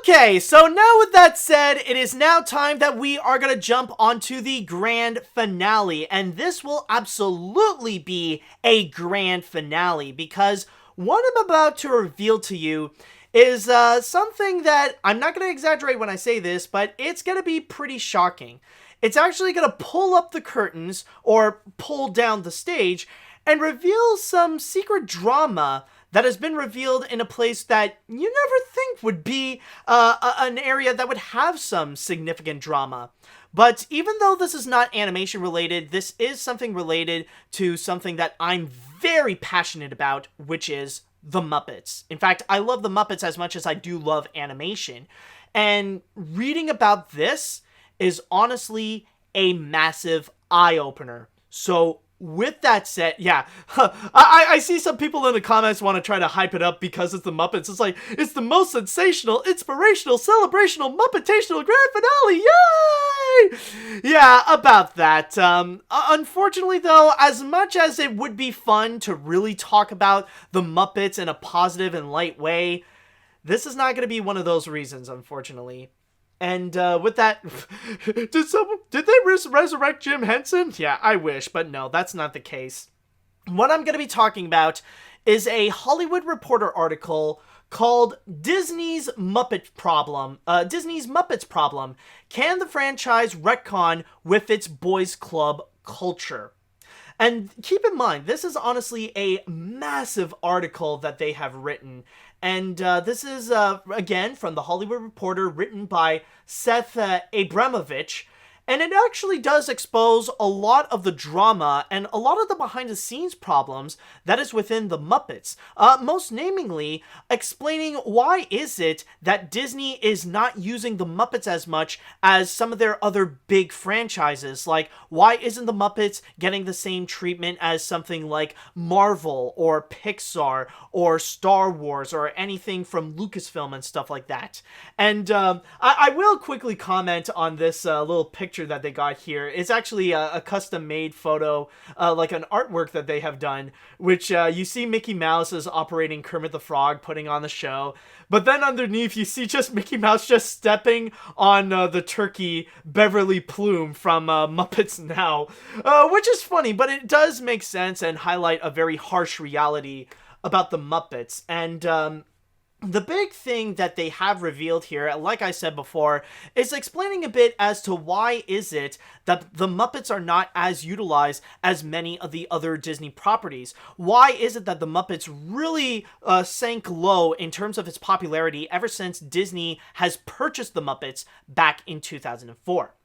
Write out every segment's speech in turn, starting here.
Okay, so now with that said, it is now time that we are going to jump onto the grand finale. And this will absolutely be a grand finale because what I'm about to reveal to you is something that I'm not going to exaggerate when I say this, but it's going to be pretty shocking. It's actually going to pull up the curtains or pull down the stage and reveal some secret drama that has been revealed in a place that you never think would be an area that would have some significant drama. But even though this is not animation related, this is something related to something that I'm very passionate about, which is the Muppets. In fact, I love the Muppets as much as I do love animation. And reading about this is honestly a massive eye-opener. So with that said, yeah, I see some people in the comments want to try to hype it up because it's the Muppets. It's like, it's the most sensational, inspirational, celebrational, Muppetational grand finale, yay! Yeah, about that. Unfortunately though, as much as it would be fun to really talk about the Muppets in a positive and light way, this is not going to be one of those reasons, unfortunately. And with that, did they resurrect Jim Henson? Yeah, I wish, but no, that's not the case. What I'm going to be talking about is a Hollywood Reporter article called Disney's Muppets Problem. Can the franchise retcon with its boys club culture? And keep in mind, this is honestly a massive article that they have written. And this is, again, from the Hollywood Reporter, written by Seth Abramovich. And it actually does expose a lot of the drama and a lot of the behind-the-scenes problems that is within the Muppets. Most namely, explaining why is it that Disney is not using the Muppets as much as some of their other big franchises. Like, why isn't the Muppets getting the same treatment as something like Marvel or Pixar or Star Wars or anything from Lucasfilm and stuff like that? And I will quickly comment on this little picture that they got here. It's actually a custom-made photo, like an artwork that they have done, which you see Mickey Mouse is operating Kermit the Frog, putting on the show, but then underneath you see just Mickey Mouse just stepping on the turkey Beverly Plume from Muppets Now, which is funny, but it does make sense and highlight a very harsh reality about the Muppets. And the big thing that they have revealed here, like I said before, is explaining a bit as to why is it that the Muppets are not as utilized as many of the other Disney properties. Why is it that the Muppets really sank low in terms of its popularity ever since Disney has purchased the Muppets back in 2004?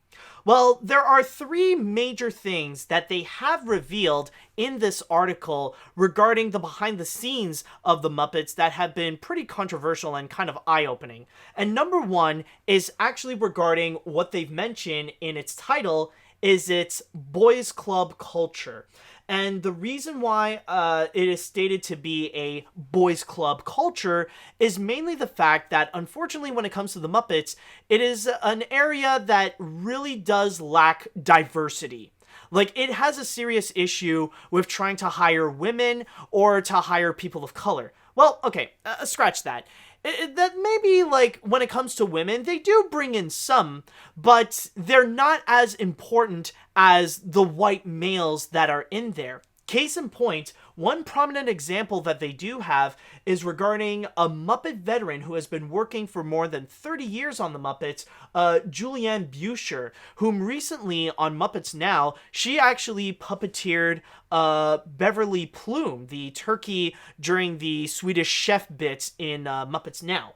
Well, there are three major things that they have revealed in this article regarding the behind the scenes of the Muppets that have been pretty controversial and kind of eye-opening. And number one is actually regarding what they've mentioned in its title is its boys club culture. And the reason why it is stated to be a boys club culture is mainly the fact that, unfortunately, when it comes to the Muppets, it is an area that really does lack diversity. Like, it has a serious issue with trying to hire women or to hire people of color. Well, okay, scratch that. That maybe, like, when it comes to women, they do bring in some, but they're not as important as the white males that are in there. Case in point, one prominent example that they do have is regarding a Muppet veteran who has been working for more than 30 years on the Muppets, Julianne Buescher, whom recently on Muppets Now, she actually puppeteered Beverly Plume, the turkey during the Swedish chef bits in Muppets Now.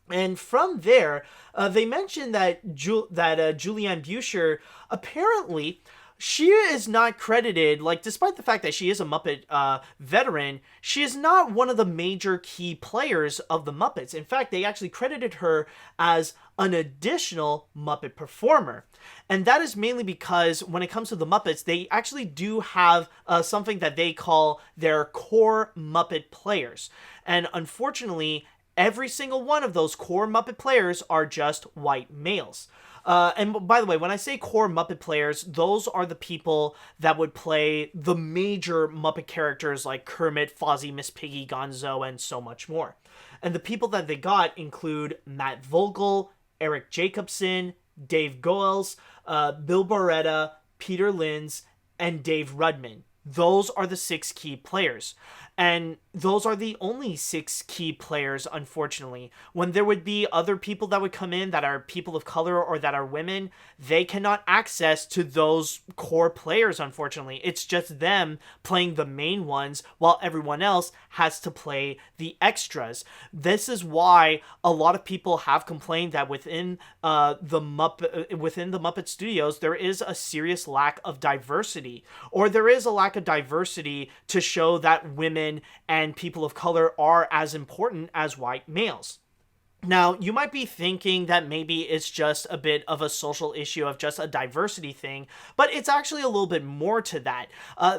And from there, they mentioned that Julianne Buescher apparently she is not credited, like, despite the fact that she is a Muppet veteran, she is not one of the major key players of the Muppets. In fact, they actually credited her as an additional Muppet performer. And that is mainly because when it comes to the Muppets, they actually do have something that they call their core Muppet players. And unfortunately, every single one of those core Muppet players are just white males. And by the way, when I say core Muppet players, those are the people that would play the major Muppet characters like Kermit, Fozzie, Miss Piggy, Gonzo, and so much more. And the people that they got include Matt Vogel, Eric Jacobson, Dave Goels, Bill Barretta, Peter Linz, and Dave Rudman. Those are the 6 key players. And those are the only 6 key players, unfortunately. When there would be other people that would come in that are people of color or that are women, they cannot access to those core players, unfortunately. It's just them playing the main ones while everyone else has to play the extras. This is why a lot of people have complained that within the Muppet Studios, there is a serious lack of diversity, or there is a lack of diversity to show that women and people of color are as important as white males. Now, you might be thinking that maybe it's just a bit of a social issue of just a diversity thing, but it's actually a little bit more to that.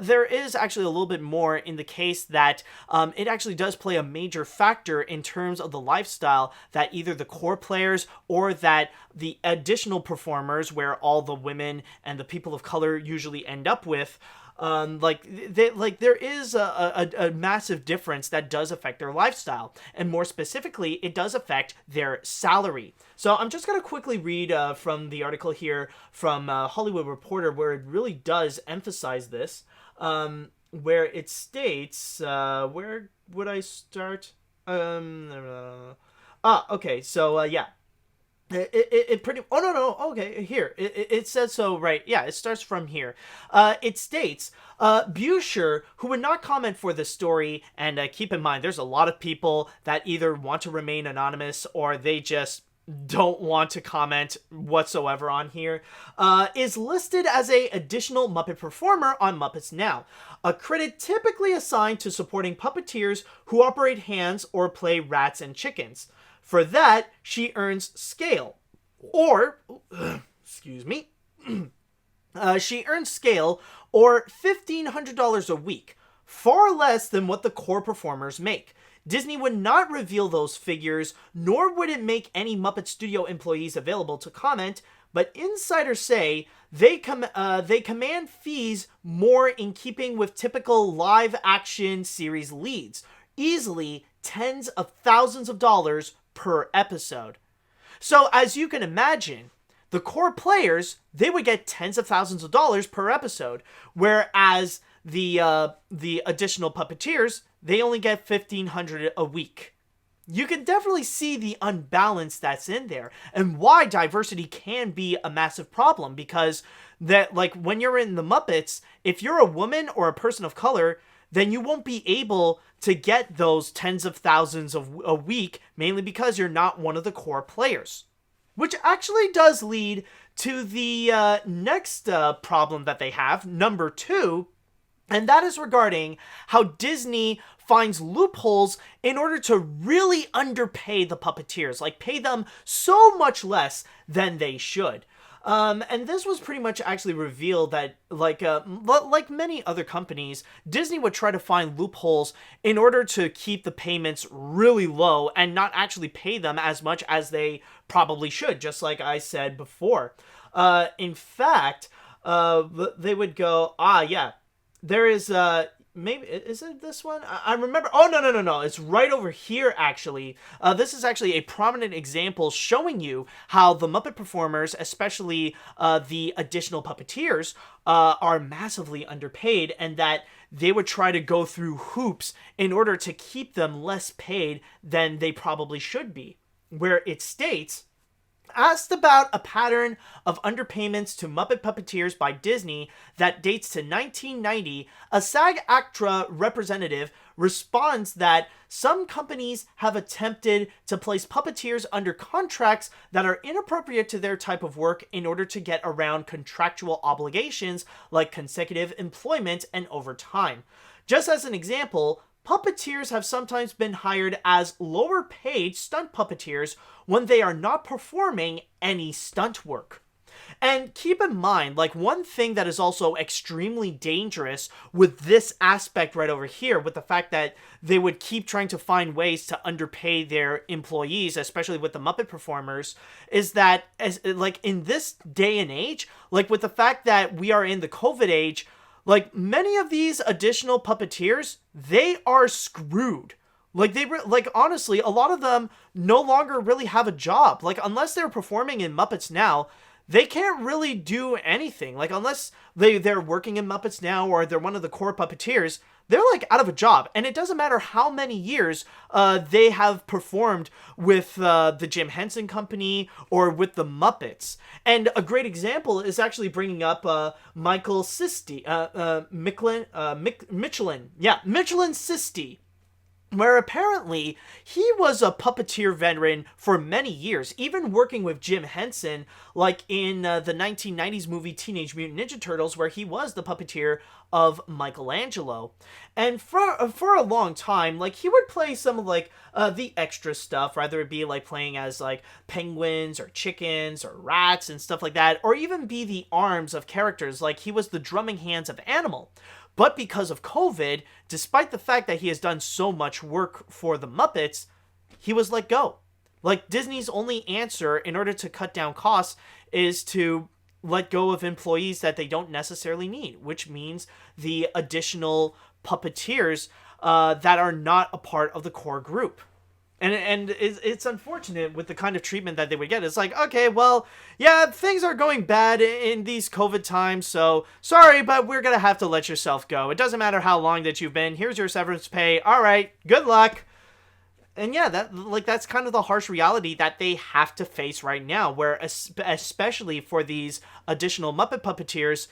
There is actually a little bit more in the case that it actually does play a major factor in terms of the lifestyle that either the core players or that the additional performers, where all the women and the people of color usually end up with, there is a massive difference that does affect their lifestyle, and more specifically, it does affect their salary. So I'm just going to quickly read from the article here from Hollywood Reporter, where it really does emphasize this, where it states, where would I start? Okay, so yeah. It pretty, oh no, okay, here it says so, right? Yeah, it starts from here. It states Busher, who would not comment for this story, and keep in mind there's a lot of people that either want to remain anonymous or they just don't want to comment whatsoever on here, is listed as a additional Muppet performer on Muppets Now, a credit typically assigned to supporting puppeteers who operate hands or play rats and chickens. For that, she earns scale, or, excuse me, she earns scale, or $1,500 a week, far less than what the core performers make. Disney would not reveal those figures, nor would it make any Muppet Studio employees available to comment, but insiders say they command fees more in keeping with typical live-action series leads, easily tens of thousands of dollars per episode. So as you can imagine, the core players, they would get tens of thousands of dollars per episode, whereas the additional puppeteers, they only get $1,500 a week. You can definitely see the unbalance that's in there, and why diversity can be a massive problem, because that, like, when you're in the Muppets, if you're a woman or a person of color, then you won't be able to get those tens of thousands of a week, mainly because you're not one of the core players. Which actually does lead to the next problem that they have, number 2, and that is regarding how Disney finds loopholes in order to really underpay the puppeteers, like pay them so much less than they should. And this was pretty much actually revealed that, like many other companies, Disney would try to find loopholes in order to keep the payments really low and not actually pay them as much as they probably should, just like I said before. In fact, they would go, yeah, there is, maybe, is it this one? I remember. Oh, no. It's right over here, actually. This is actually a prominent example showing you how the Muppet performers, especially the additional puppeteers, are massively underpaid, and that they would try to go through hoops in order to keep them less paid than they probably should be. Where it states, asked about a pattern of underpayments to Muppet puppeteers by Disney that dates to 1990, a SAG-AFTRA representative responds that some companies have attempted to place puppeteers under contracts that are inappropriate to their type of work in order to get around contractual obligations like consecutive employment and overtime. Just as an example, puppeteers have sometimes been hired as lower-paid stunt puppeteers when they are not performing any stunt work. And keep in mind, like, one thing that is also extremely dangerous with this aspect right over here, with the fact that they would keep trying to find ways to underpay their employees, especially with the Muppet performers, is that, as like, in this day and age, like, with the fact that we are in the COVID age, like, many of these additional puppeteers, they are screwed. Like like honestly, a lot of them no longer really have a job. Like unless they're performing in Muppets Now, they can't really do anything. Like unless they're working in Muppets Now or they're one of the core puppeteers, they're like out of a job. And it doesn't matter how many years they have performed with the Jim Henson Company or with the Muppets. And a great example is actually bringing up Michael Sisti, Michelin. Yeah, Michelin Sisti, where apparently he was a puppeteer veteran for many years, even working with Jim Henson, like in the 1990s movie Teenage Mutant Ninja Turtles, where he was the puppeteer of Michelangelo. And for a long time, like, he would play some of, like, the extra stuff, whether it be, like, playing as, like, penguins or chickens or rats and stuff like that, or even be the arms of characters, like he was the drumming hands of Animal. But because of COVID, despite the fact that he has done so much work for the Muppets, he was let go. Like, Disney's only answer in order to cut down costs is to let go of employees that they don't necessarily need, which means the additional puppeteers that are not a part of the core group. And it's unfortunate with the kind of treatment that they would get. It's like, okay, well, yeah, things are going bad in these COVID times, so sorry, but we're going to have to let yourself go. It doesn't matter how long that you've been. Here's your severance pay. All right, good luck. And yeah, that's kind of the harsh reality that they have to face right now, where especially for these additional Muppet puppeteers,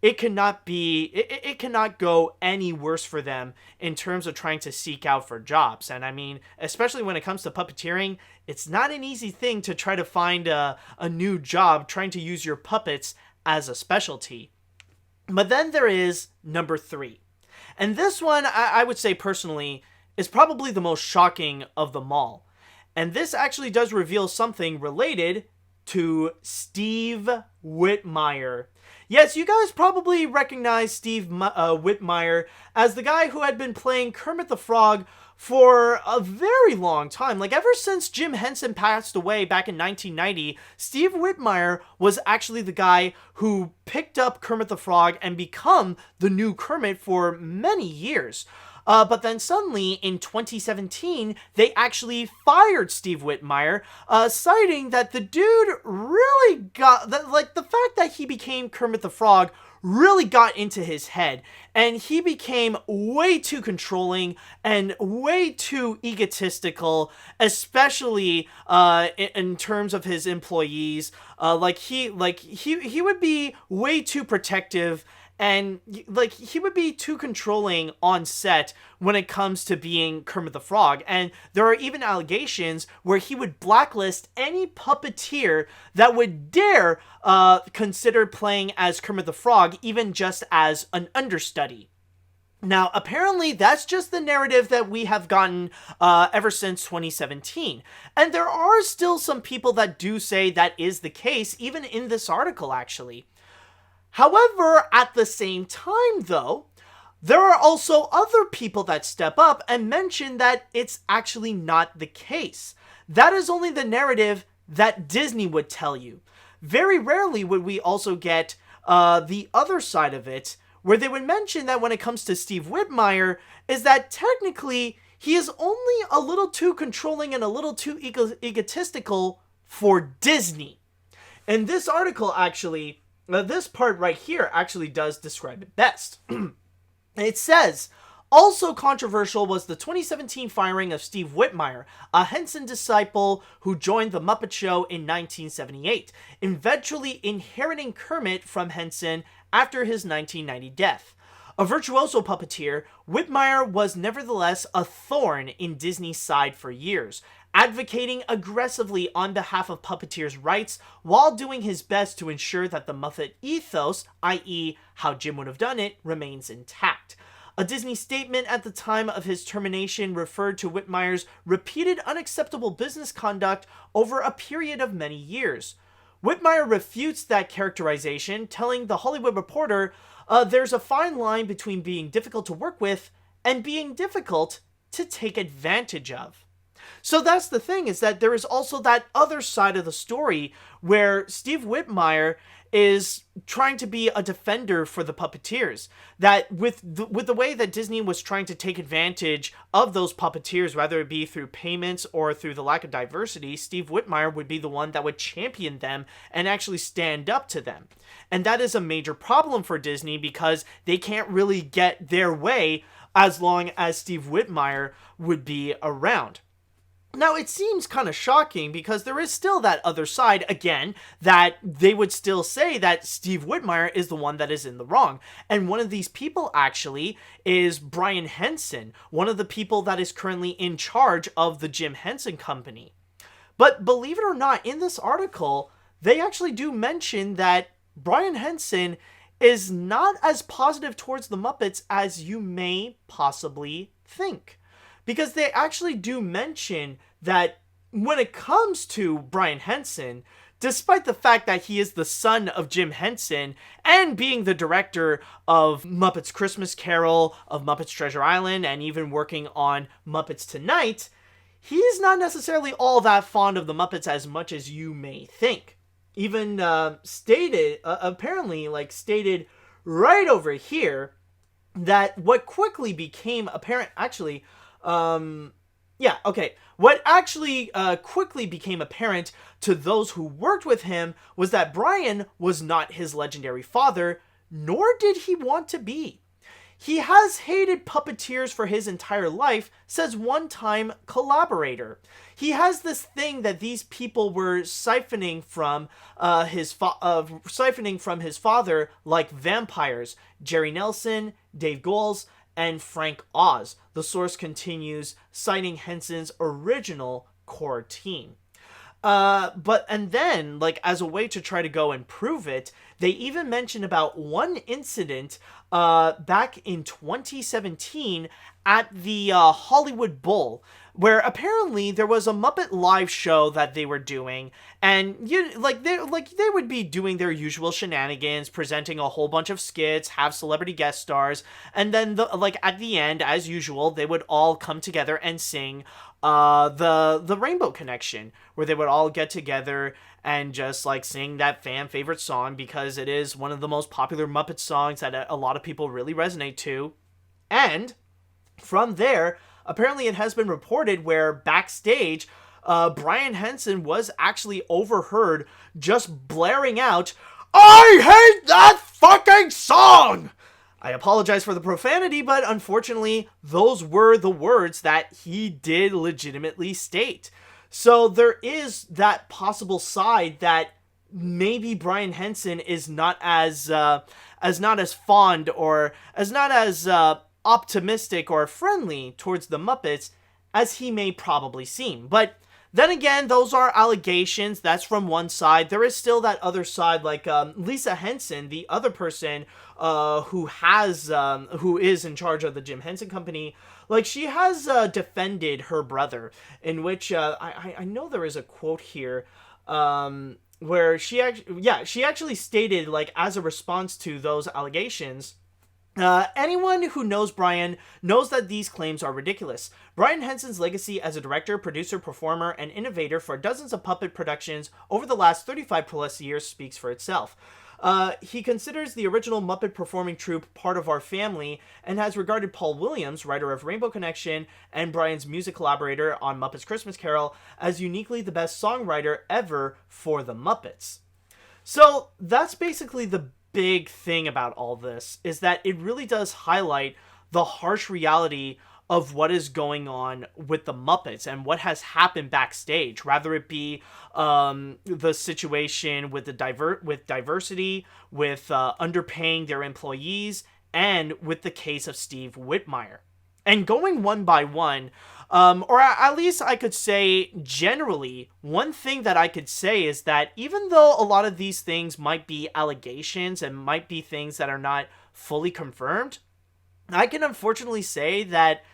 it cannot go any worse for them in terms of trying to seek out for jobs. And I mean, especially when it comes to puppeteering, it's not an easy thing to try to find a new job trying to use your puppets as a specialty. But then there is number 3. And this one, I would say personally, is probably the most shocking of them all. And this actually does reveal something related to Steve Whitmire. Yes, you guys probably recognize Steve Whitmire as the guy who had been playing Kermit the Frog for a very long time. Like, ever since Jim Henson passed away back in 1990, Steve Whitmire was actually the guy who picked up Kermit the Frog and become the new Kermit for many years. But then suddenly, in 2017, they actually fired Steve Whitmire, citing that the dude really got, like, the fact that he became Kermit the Frog really got into his head, and he became way too controlling and way too egotistical, especially in terms of his employees. He would be way too protective. And, like, he would be too controlling on set when it comes to being Kermit the Frog. And there are even allegations where he would blacklist any puppeteer that would dare consider playing as Kermit the Frog, even just as an understudy. Now, apparently, that's just the narrative that we have gotten ever since 2017. And there are still some people that do say that is the case, even in this article, actually. However, at the same time, though, there are also other people that step up and mention that it's actually not the case. That is only the narrative that Disney would tell you. Very rarely would we also get the other side of it, where they would mention that when it comes to Steve Whitmire, is that technically he is only a little too controlling and a little too egotistical for Disney. And this article actually... this part right here actually does describe it best. It says, also controversial was the 2017 firing of Steve Whitmire, a Henson disciple who joined The Muppet Show in 1978, eventually inheriting Kermit from Henson after his 1990 death. A virtuoso puppeteer, Whitmire was nevertheless a thorn in Disney's side for years, advocating aggressively on behalf of puppeteers' rights while doing his best to ensure that the Muppet ethos, i.e. how Jim would have done it, remains intact. A Disney statement at the time of his termination referred to Whitmire's repeated unacceptable business conduct over a period of many years. Whitmire refutes that characterization, telling The Hollywood Reporter, there's a fine line between being difficult to work with and being difficult to take advantage of. So that's the thing, is that there is also that other side of the story where Steve Whitmire is trying to be a defender for the puppeteers. That with the way that Disney was trying to take advantage of those puppeteers, whether it be through payments or through the lack of diversity, Steve Whitmire would be the one that would champion them and actually stand up to them. And that is a major problem for Disney because they can't really get their way as long as Steve Whitmire would be around. Now, it seems kind of shocking because there is still that other side, again, that they would still say that Steve Whitmire is the one that is in the wrong. And one of these people, actually, is Brian Henson, one of the people that is currently in charge of the Jim Henson Company. But believe it or not, in this article, they actually do mention that Brian Henson is not as positive towards the Muppets as you may possibly think. Because they actually do mention that when it comes to Brian Henson, despite the fact that he is the son of Jim Henson and being the director of Muppets Christmas Carol, of Muppets Treasure Island, and even working on Muppets Tonight, he's not necessarily all that fond of the Muppets as much as you may think. Even stated right over here, that what quickly became apparent, what actually quickly became apparent to those who worked with him was that Brian was not his legendary father, nor did he want to be. He has hated puppeteers for his entire life, says one-time collaborator. He has this thing that these people were siphoning from his father, like vampires, Jerry Nelson, Dave Goelz, and Frank Oz. The source continues, citing Henson's original core team. And then, as a way to try to go and prove it, they even mention about one incident back in 2017 at the Hollywood Bowl, where apparently there was a Muppet live show that they were doing, and they would be doing their usual shenanigans, presenting a whole bunch of skits, have celebrity guest stars, and then at the end, as usual, they would all come together and sing the Rainbow Connection, where they would all get together and just sing that fan favorite song because it is one of the most popular Muppet songs that a lot of people really resonate to. And from there, apparently it has been reported where backstage, Brian Henson was actually overheard just blaring out, "I hate that fucking song!" I apologize for the profanity, but unfortunately, those were the words that he did legitimately state. So there is that possible side that maybe Brian Henson is not as fond or as not as optimistic or friendly towards the Muppets as he may probably seem. But then again, those are allegations. That's from one side. There is still that other side, like Lisa Henson, the other person who is in charge of the Jim Henson Company. She has defended her brother, in which I know there is a quote here where she actually stated, as a response to those allegations, anyone who knows Brian knows that these claims are ridiculous. Brian Henson's legacy as a director, producer, performer, and innovator for dozens of puppet productions over the last 35 plus years speaks for itself. He considers the original Muppet performing troupe part of our family and has regarded Paul Williams, writer of Rainbow Connection and Brian's music collaborator on Muppets Christmas Carol, as uniquely the best songwriter ever for the Muppets. So that's basically the big thing about all this, is that it really does highlight the harsh reality of what is going on with the Muppets and what has happened backstage, rather it be the situation with diversity, with underpaying their employees, and with the case of Steve Whitmire. And going one by one, or at least I could say generally, one thing that I could say is that even though a lot of these things might be allegations and might be things that are not fully confirmed, I can unfortunately say that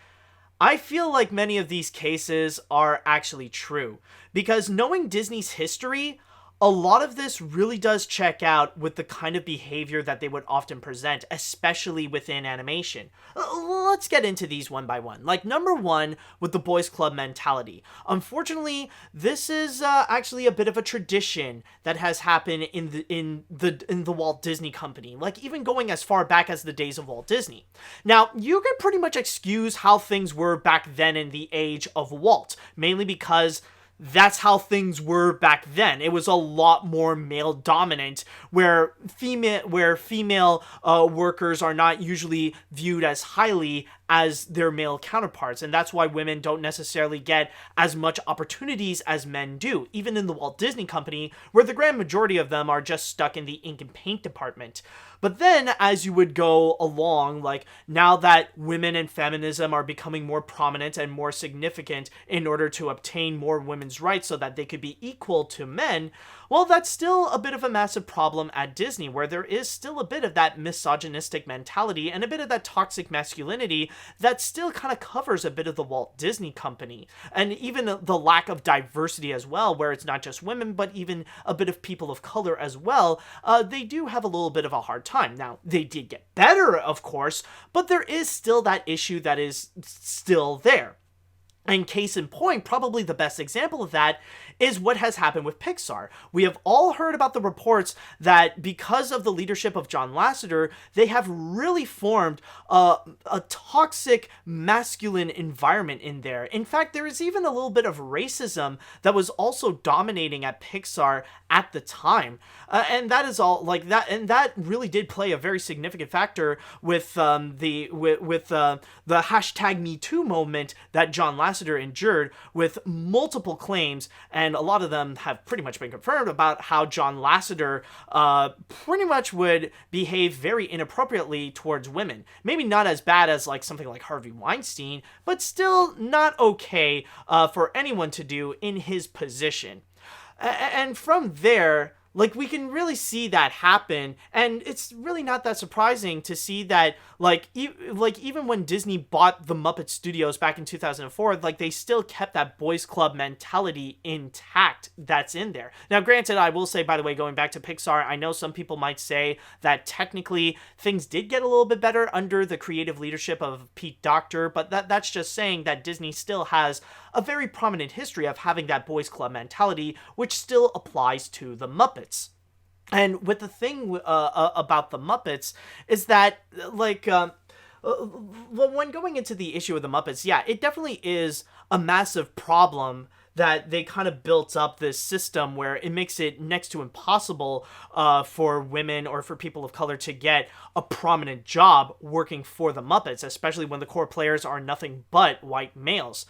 I feel like many of these cases are actually true. Because knowing Disney's history, a lot of this really does check out with the kind of behavior that they would often present, especially within animation. Let's get into these one by one. Like, number one, with the boys club mentality. Unfortunately, this is actually a bit of a tradition that has happened in the Walt Disney Company, like even going as far back as the days of Walt Disney. Now, you could pretty much excuse how things were back then in the age of Walt, mainly because that's how things were back then. It was a lot more male dominant, where female workers are not usually viewed as highly as their male counterparts, and that's why women don't necessarily get as much opportunities as men do, even in the Walt Disney Company, where the grand majority of them are just stuck in the ink and paint department. But then, as you would go along, like, now that women and feminism are becoming more prominent and more significant in order to obtain more women's rights so that they could be equal to men, well, that's still a bit of a massive problem at Disney, where there is still a bit of that misogynistic mentality and a bit of that toxic masculinity that still kind of covers a bit of the Walt Disney Company. And even the lack of diversity as well, where it's not just women, but even a bit of people of color as well, they do have a little bit of a hard time. Now, they did get better, of course, but there is still that issue that is still there. And case in point, probably the best example of that is what has happened with Pixar. We have all heard about the reports that because of the leadership of John Lasseter, they have really formed a toxic masculine environment in there. In fact, there is even a little bit of racism that was also dominating at Pixar at the time. And that is all like that, and that really did play a very significant factor with the hashtag #MeToo moment that John Lasseter endured, with multiple claims, and a lot of them have pretty much been confirmed, about how John Lasseter pretty much would behave very inappropriately towards women. Maybe not as bad as like something like Harvey Weinstein, but still not okay for anyone to do in his position. And from there, like, we can really see that happen, and it's really not that surprising to see that, like, even when Disney bought the Muppet Studios back in 2004, like, they still kept that boys club mentality intact that's in there. Now, granted, I will say, by the way, going back to Pixar, I know some people might say that technically things did get a little bit better under the creative leadership of Pete Docter, but that's just saying that Disney still has a very prominent history of having that boys club mentality, which still applies to the Muppets. And with the thing about the Muppets is that, like, well, when going into the issue of the Muppets, yeah, it definitely is a massive problem that they kind of built up this system where it makes it next to impossible for women or for people of color to get a prominent job working for the Muppets, especially when the core players are nothing but white males.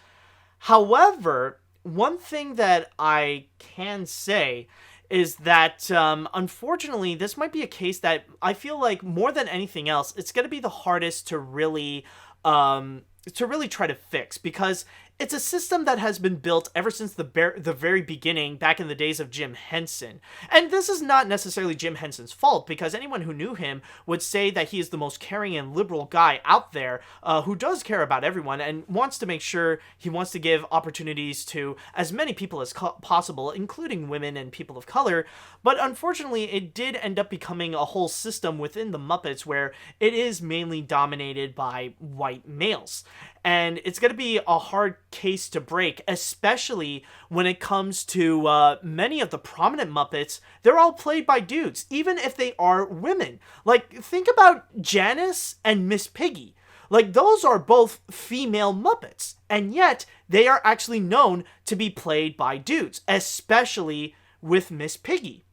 However, one thing that I can say is that, unfortunately, this might be a case that I feel like more than anything else, it's going to be the hardest to really try to fix, because it's a system that has been built ever since the very beginning, back in the days of Jim Henson. And this is not necessarily Jim Henson's fault, because anyone who knew him would say that he is the most caring and liberal guy out there, who does care about everyone and wants to make sure he wants to give opportunities to as many people as possible, including women and people of color. But unfortunately, it did end up becoming a whole system within the Muppets where it is mainly dominated by white males. And it's going to be a hard case to break, especially when it comes to many of the prominent Muppets. They're all played by dudes, even if they are women. Like, think about Janice and Miss Piggy. Like, those are both female Muppets, and yet they are actually known to be played by dudes, especially with Miss Piggy.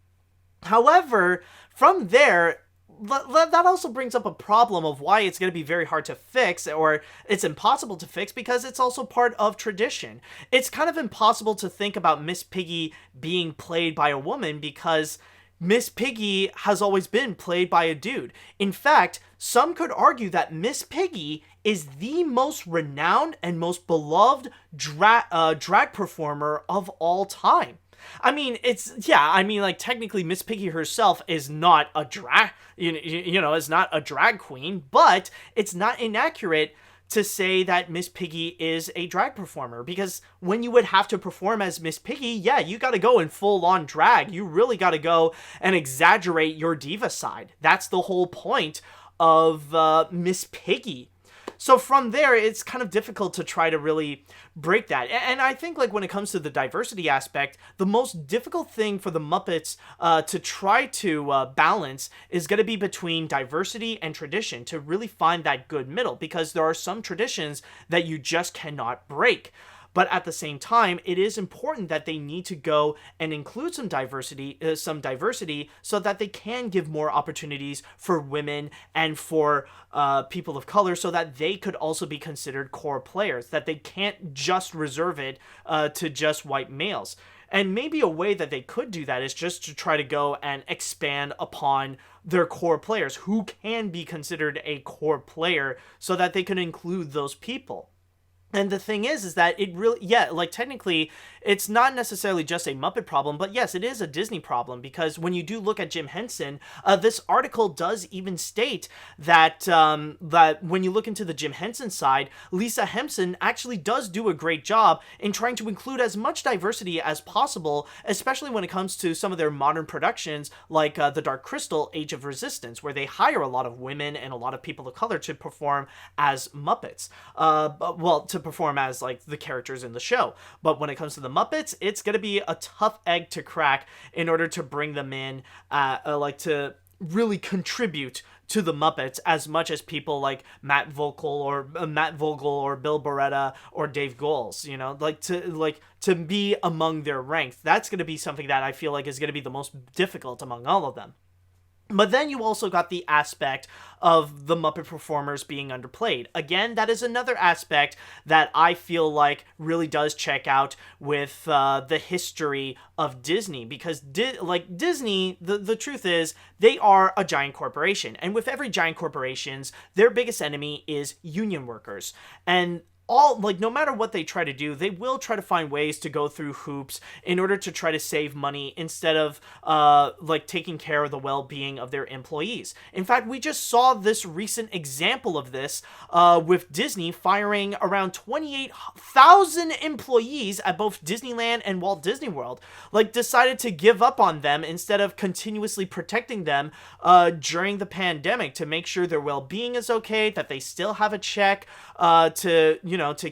However, from there, that also brings up a problem of why it's going to be very hard to fix, or it's impossible to fix, because it's also part of tradition. It's kind of impossible to think about Miss Piggy being played by a woman, because Miss Piggy has always been played by a dude. In fact, some could argue that Miss Piggy is the most renowned and most beloved drag performer of all time. I mean, like, technically Miss Piggy herself is not a drag, is not a drag queen, but it's not inaccurate to say that Miss Piggy is a drag performer, because when you would have to perform as Miss Piggy, yeah, you got to go in full-on drag. You really got to go and exaggerate your diva side. That's the whole point of Miss Piggy. So from there, it's kind of difficult to try to really break that. And I think, like, when it comes to the diversity aspect, the most difficult thing for the Muppets to try to balance is going to be between diversity and tradition, to really find that good middle, because there are some traditions that you just cannot break. But at the same time, it is important that they need to go and include some diversity, so that they can give more opportunities for women and for people of color, so that they could also be considered core players, that they can't just reserve it to just white males. And maybe a way that they could do that is just to try to go and expand upon their core players, who can be considered a core player, so that they can include those people. And the thing is that it really, yeah, like, technically, it's not necessarily just a Muppet problem, but yes, it is a Disney problem, because when you do look at Jim Henson, this article does even state that that when you look into the Jim Henson side, Lisa Henson actually does do a great job in trying to include as much diversity as possible, especially when it comes to some of their modern productions, like The Dark Crystal, Age of Resistance, where they hire a lot of women and a lot of people of color to perform as Muppets. To perform as, like, the characters in the show. But when it comes to the Muppets, it's gonna be a tough egg to crack in order to bring them in, to really contribute to the Muppets as much as people like Matt Vogel or Bill Beretta or Dave Goelz, to be among their ranks. That's gonna be something that I feel like is gonna be the most difficult among all of them. But then you also got the aspect of the Muppet performers being underplayed. Again, that is another aspect that I feel like really does check out with the history of Disney. Because, Disney, the truth is, they are a giant corporation. And with every giant corporations, their biggest enemy is union workers. And no matter what they try to do, they will try to find ways to go through hoops in order to try to save money, instead of taking care of the well-being of their employees. In fact, we just saw this recent example of this with Disney firing around 28,000 employees at both Disneyland and Walt Disney World. Decided to give up on them instead of continuously protecting them during the pandemic, to make sure their well-being is okay, that they still have a check to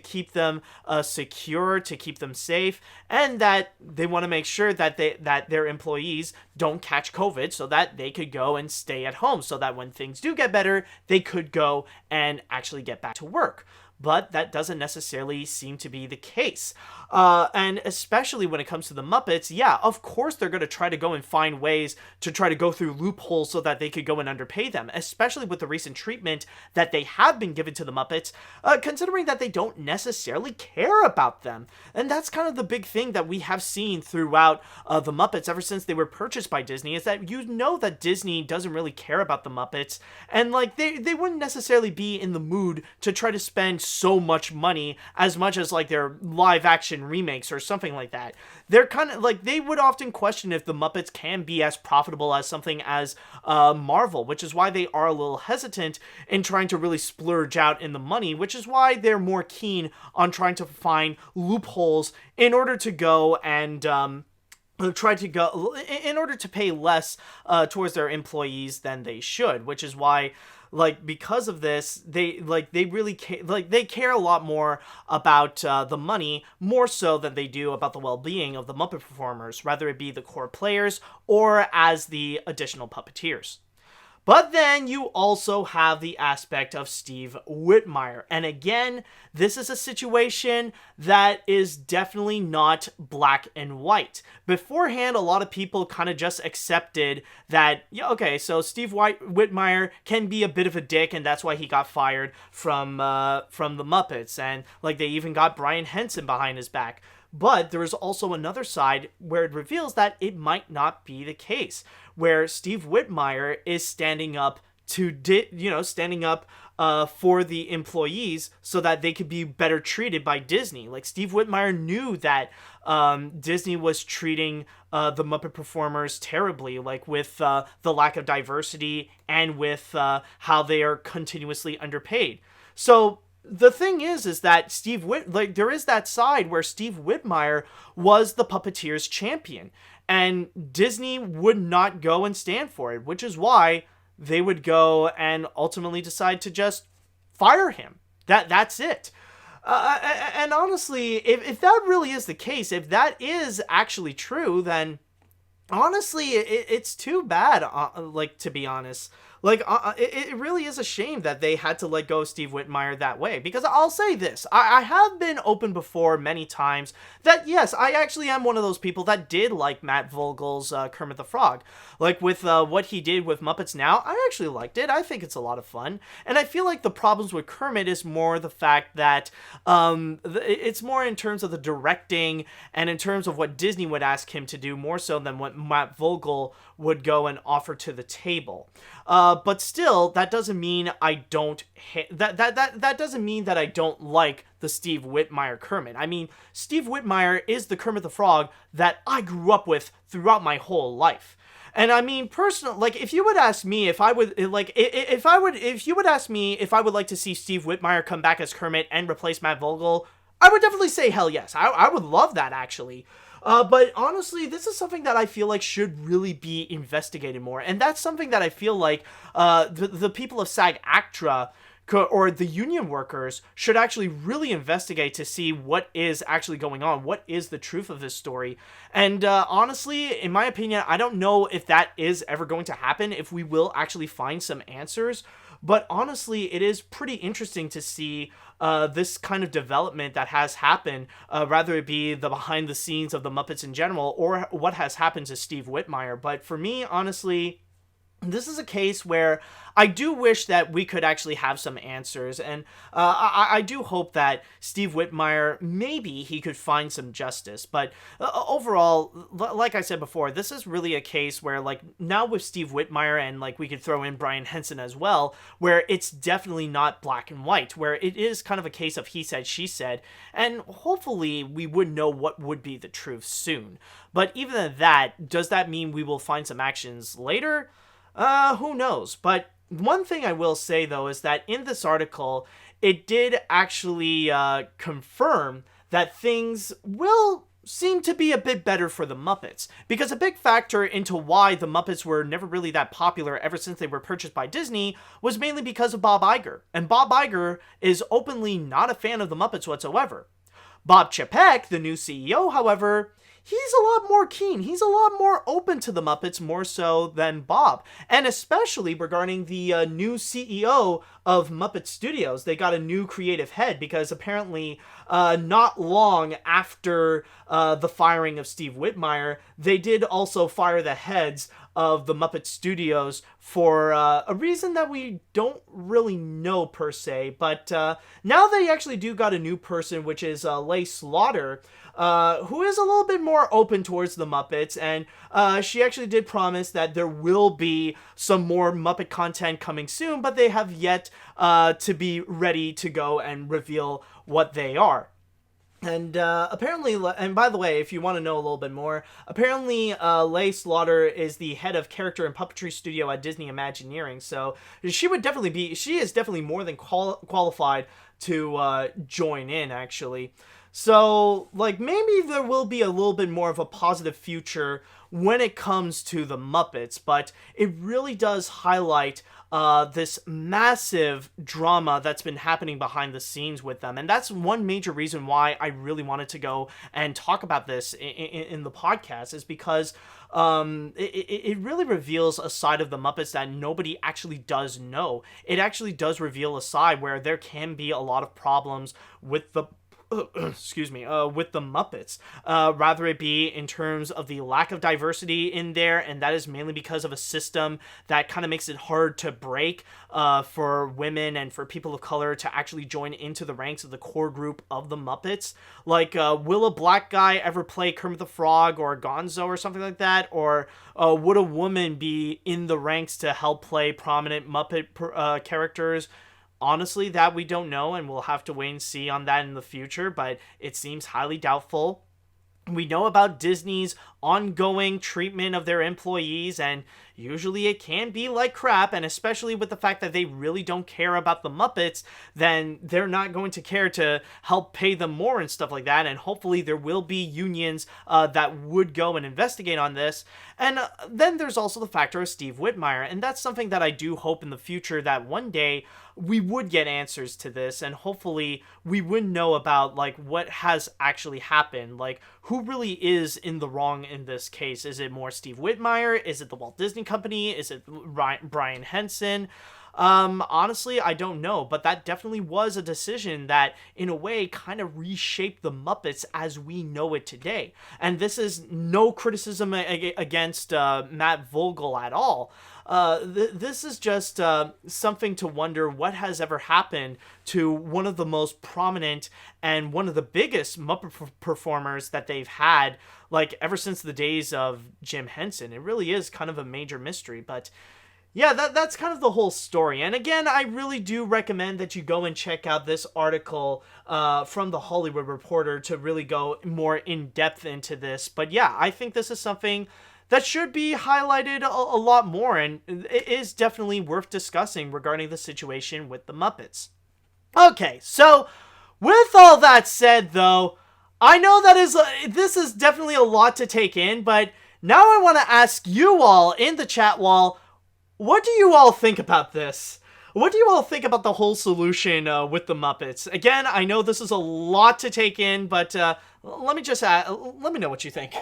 keep them secure, to keep them safe, and that they want to make sure that their employees don't catch COVID, so that they could go and stay at home, so that when things do get better, they could go and actually get back to work. But that doesn't necessarily seem to be the case. And especially when it comes to the Muppets, yeah, of course they're going to try to go and find ways to try to go through loopholes so that they could go and underpay them, especially with the recent treatment that they have been given to the Muppets, considering that they don't necessarily care about them. And that's kind of the big thing that we have seen throughout the Muppets ever since they were purchased by Disney, is that that Disney doesn't really care about the Muppets, and they wouldn't necessarily be in the mood to try to spend so much money as much as their live action remakes or something like that. They're kind of they would often question if the Muppets can be as profitable as something as Marvel, which is why they are a little hesitant in trying to really splurge out in the money, which is why they're more keen on trying to find loopholes in order to go and in order to pay less towards their employees than they should, which is why because of this, they really they care a lot more about the money, more so than they do about the well-being of the Muppet performers, whether it be the core players or as the additional puppeteers. But then you also have the aspect of Steve Whitmire. And again, this is a situation that is definitely not black and white. Beforehand, a lot of people kind of just accepted that, yeah, okay, so Steve Whitmire can be a bit of a dick, and that's why he got fired from the Muppets. And they even got Brian Henson behind his back. But there is also another side where it reveals that it might not be the case, where Steve Whitmire is standing up for the employees so that they could be better treated by Disney. Steve Whitmire knew that Disney was treating the Muppet performers terribly, with the lack of diversity and with how they are continuously underpaid. So the thing is that there is that side where Steve Whitmire was the puppeteers champion, and Disney would not go and stand for it, which is why they would go and ultimately decide to just fire him. That's it. And honestly, if that really is the case, if that is actually true, then honestly, it's too bad. Like, to be honest, like it really is a shame that they had to let go of Steve Whitmire that way. Because I'll say this, I have been open before many times that yes, I actually am one of those people that did like Matt Vogel's Kermit the Frog. Like with what he did with Muppets Now, I actually liked it. I think it's a lot of fun, and I feel like the problems with Kermit is more the fact that it's more in terms of the directing and in terms of what Disney would ask him to do more so than what Matt Vogel would go and offer to the table. But still, that doesn't mean I don't that doesn't mean that I don't like the Steve Whitmire Kermit. I mean, Steve Whitmire is the Kermit the Frog that I grew up with throughout my whole life. And I mean, personally, like, if you would ask me if I would, like, if you would ask me if I would like to see Steve Whitmire come back as Kermit and replace Matt Vogel, I would definitely say hell yes. I would love that, actually. But honestly, this is something that I feel like should really be investigated more. And that's something that I feel like the people of SAG-ACTRA or the union workers should actually really investigate to see what is actually going on. What is the truth of this story? And honestly, in my opinion, I don't know if that is ever going to happen, if we will actually find some answers. But honestly, it is pretty interesting to see this kind of development that has happened, rather it be the behind the scenes of the Muppets in general or what has happened to Steve Whitmire. But for me, honestly, this is a case where I do wish that we could actually have some answers, and I do hope that Steve Whitmire, maybe he could find some justice. But overall, like I said before, this is really a case where, like, now with Steve Whitmire, and like we could throw in Brian Henson as well, where it's definitely not black and white, where it is kind of a case of he said, she said, and hopefully we would know what would be the truth soon. But even at that, does that mean we will find some actions later? Who knows? But one thing I will say, though, is that in this article, it did actually confirm that things will seem to be a bit better for the Muppets. Because a big factor into why the Muppets were never really that popular ever since they were purchased by Disney was mainly because of Bob Iger. And Bob Iger is openly not a fan of the Muppets whatsoever. Bob Chapek, the new CEO, however, he's a lot more keen. He's a lot more open to the Muppets, more so than Bob. And especially regarding the new CEO of Muppet Studios. They got a new creative head because apparently not long after the firing of Steve Whitmire, they did also fire the heads of the Muppet Studios for a reason that we don't really know per se. But now they actually do got a new person, which is Leigh Slaughter, who is a little bit more open towards the Muppets, and she actually did promise that there will be some more Muppet content coming soon, but they have yet to be ready to go and reveal what they are. And apparently, and by the way, if you want to know a little bit more, apparently Leigh Slaughter is the head of character and puppetry studio at Disney Imagineering, so she is definitely more than qualified to join in, actually. So, like, maybe there will be a little bit more of a positive future when it comes to the Muppets, but it really does highlight this massive drama that's been happening behind the scenes with them. And that's one major reason why I really wanted to go and talk about this in the podcast, is because it really reveals a side of the Muppets that nobody actually does know. It actually does reveal a side where there can be a lot of problems with the with the Muppets, rather it be in terms of the lack of diversity in there, and that is mainly because of a system that kind of makes it hard to break for women and for people of color to actually join into the ranks of the core group of the Muppets. Like, will a black guy ever play Kermit the Frog or Gonzo or something like that? Or would a woman be in the ranks to help play prominent Muppet characters? Honestly, that we don't know, and we'll have to wait and see on that in the future, but it seems highly doubtful. We know about Disney's ongoing treatment of their employees, and usually it can be like crap, and especially with the fact that they really don't care about the Muppets, then they're not going to care to help pay them more and stuff like that, and hopefully there will be unions that would go and investigate on this. And then there's also the factor of Steve Whitmire, and that's something that I do hope in the future that one day we would get answers to this, and hopefully we would know about like what has actually happened, like who really is in the wrong in this case. Is it more Steve Whitmire? Is it the Walt Disney Company? Is it Brian Henson? Honestly, I don't know, but that definitely was a decision that, in a way, kind of reshaped the Muppets as we know it today. And this is no criticism against Matt Vogel at all. This is just something to wonder what has ever happened to one of the most prominent and one of the biggest Muppet performers that they've had, like, ever since the days of Jim Henson. It really is kind of a major mystery, but yeah, that's kind of the whole story. And again, I really do recommend that you go and check out this article from the Hollywood Reporter to really go more in depth into this. But yeah, I think this is something that should be highlighted a lot more, and it is definitely worth discussing regarding the situation with the Muppets. Okay, so with all that said, though, I know this is definitely a lot to take in, but now I want to ask you all in the chat wall, what do you all think about this? What do you all think about the whole solution with the Muppets? Again, I know this is a lot to take in, but let me know what you think.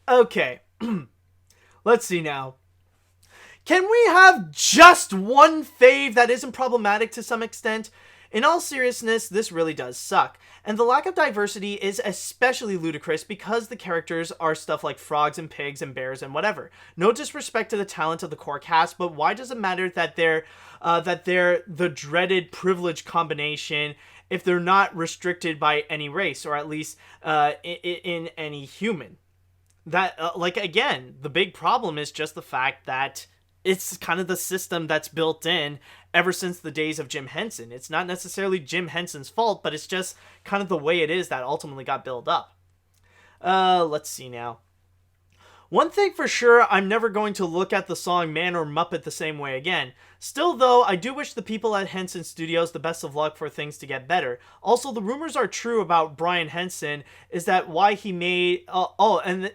Okay, let's see now. Can we have just one fave that isn't problematic to some extent? In all seriousness, this really does suck. And the lack of diversity is especially ludicrous because the characters are stuff like frogs and pigs and bears and whatever. No disrespect to the talent of the core cast, but why does it matter that they're the dreaded privilege combination if they're not restricted by any race, or at least in any human? That, again, the big problem is just the fact that it's kind of the system that's built in ever since the days of Jim Henson. It's not necessarily Jim Henson's fault, but it's just kind of the way it is that ultimately got built up. Let's see now. One thing for sure, I'm never going to look at the song Man or Muppet the same way again. Still though, I do wish the people at Henson Studios the best of luck for things to get better. Also, the rumors are true about Brian Henson, is that why he made,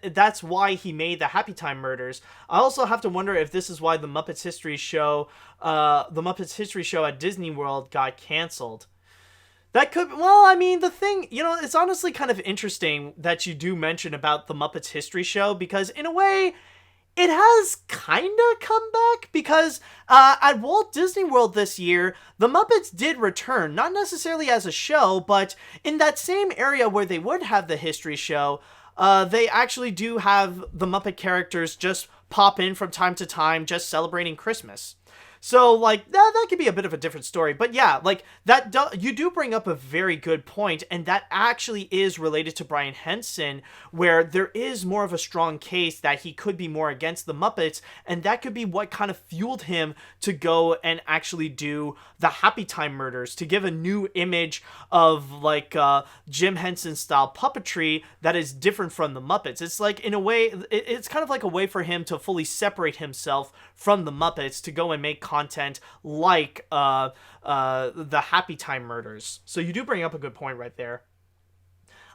that's why he made the Happy Time Murders. I also have to wonder if this is why the Muppets History Show at Disney World got canceled. That could, well, I mean, the thing, it's honestly kind of interesting that you do mention about the Muppets History Show, because in a way, it has kind of come back, because at Walt Disney World this year, the Muppets did return, not necessarily as a show, but in that same area where they would have the History Show, they actually do have the Muppet characters just pop in from time to time, just celebrating Christmas. So, that could be a bit of a different story. But yeah, you do bring up a very good point, and that actually is related to Brian Henson, where there is more of a strong case that he could be more against the Muppets, and that could be what kind of fueled him to go and actually do the Happy Time Murders, to give a new image of, Jim Henson-style puppetry that is different from the Muppets. It's in a way, it's kind of like a way for him to fully separate himself from the Muppets, to go and make content like the Happy Time Murders. So you do bring up a good point right there.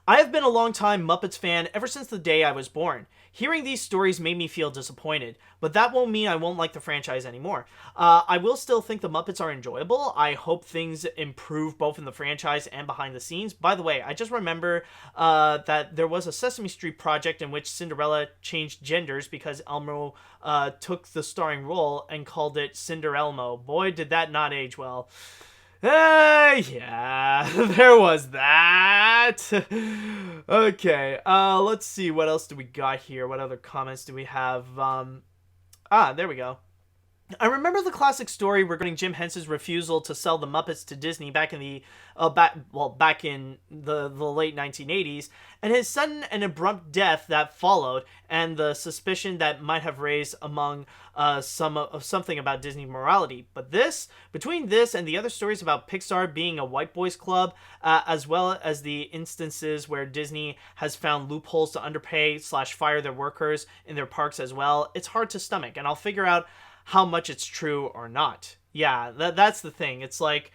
I have been a long-time Muppets fan ever since the day I was born. Hearing these stories made me feel disappointed, but that won't mean I won't like the franchise anymore. I will still think the Muppets are enjoyable. I hope things improve both in the franchise and behind the scenes. By the way, I just remember that there was a Sesame Street project in which Cinderella changed genders because Elmo took the starring role and called it Cinderelmo. Boy, did that not age well. Yeah, there was that. Okay, let's see, what else do we got here? What other comments do we have? There we go. I remember the classic story regarding Jim Henson's refusal to sell the Muppets to Disney back in the back in the late 1980s, and his sudden and abrupt death that followed, and the suspicion that might have raised among something about Disney morality. But between this and the other stories about Pixar being a white boys club, as well as the instances where Disney has found loopholes to underpay / fire their workers in their parks as well, it's hard to stomach, and I'll figure out how much it's true or not. Yeah, that's the thing. It's like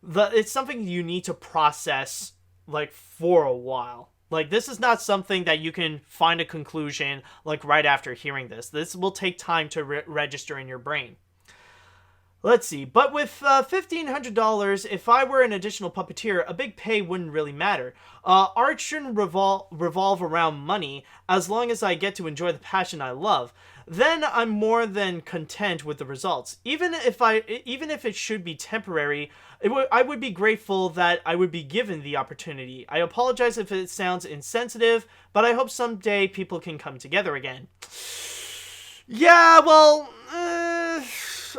it's something you need to process like for a while. Like this is not something that you can find a conclusion like right after hearing this. This will take time to register in your brain. Let's see, but with $1,500, if I were an additional puppeteer, a big pay wouldn't really matter. Art shouldn't revolve around money as long as I get to enjoy the passion I love. Then I'm more than content with the results. Even if it should be temporary, I would be grateful that I would be given the opportunity. I apologize if it sounds insensitive, but I hope someday people can come together again. Yeah, well,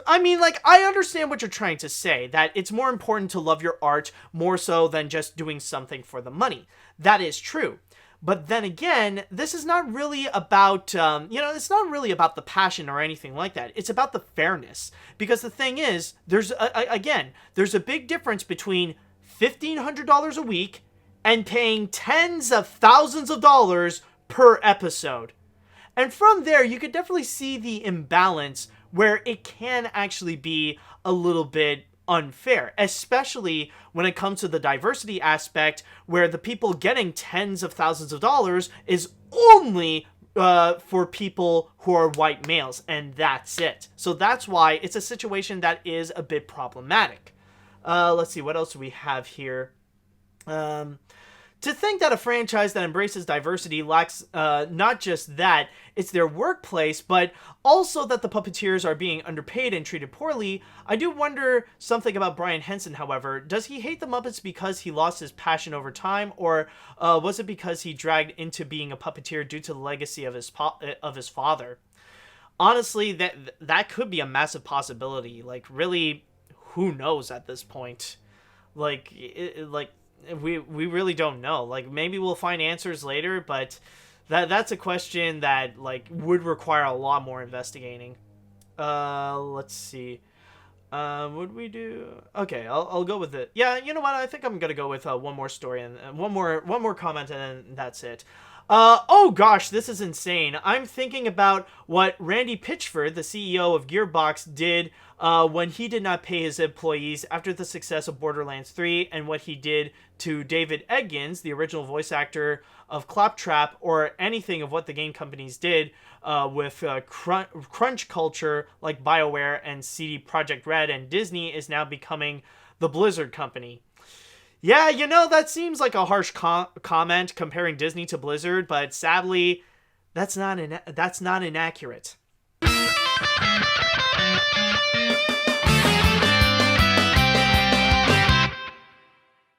I mean, like, I understand what you're trying to say, that it's more important to love your art more so than just doing something for the money. That is true. But then again, this is not really about, it's not really about the passion or anything like that. It's about the fairness. Because the thing is, there's a big difference between $1,500 a week and paying tens of thousands of dollars per episode. And from there, you could definitely see the imbalance where it can actually be a little bit unfair, especially when it comes to the diversity aspect, where the people getting tens of thousands of dollars is only for people who are white males, and that's it. So that's why it's a situation that is a bit problematic. Let's see, what else do we have here? To think that a franchise that embraces diversity lacks not just that, it's their workplace, but also that the puppeteers are being underpaid and treated poorly. I do wonder something about Brian Henson, however. Does he hate the Muppets because he lost his passion over time, or was it because he dragged into being a puppeteer due to the legacy of his father? Honestly, that could be a massive possibility. Like, really, who knows at this point? Like, we really don't know. Like, maybe we'll find answers later, but that's a question that like would require a lot more investigating. Let's see. Would we do? Okay, I'll go with it. Yeah, you know what? I think I'm gonna go with one more story and one more comment, and then that's it. Oh gosh, this is insane. I'm thinking about what Randy Pitchford, the CEO of Gearbox, did when he did not pay his employees after the success of Borderlands 3, and what he did to David Eggins, the original voice actor of Claptrap, or anything of what the game companies did with crunch culture like BioWare and CD Projekt Red, and Disney is now becoming the Blizzard company. Yeah, that seems like a harsh comment comparing Disney to Blizzard, but sadly, that's not inaccurate.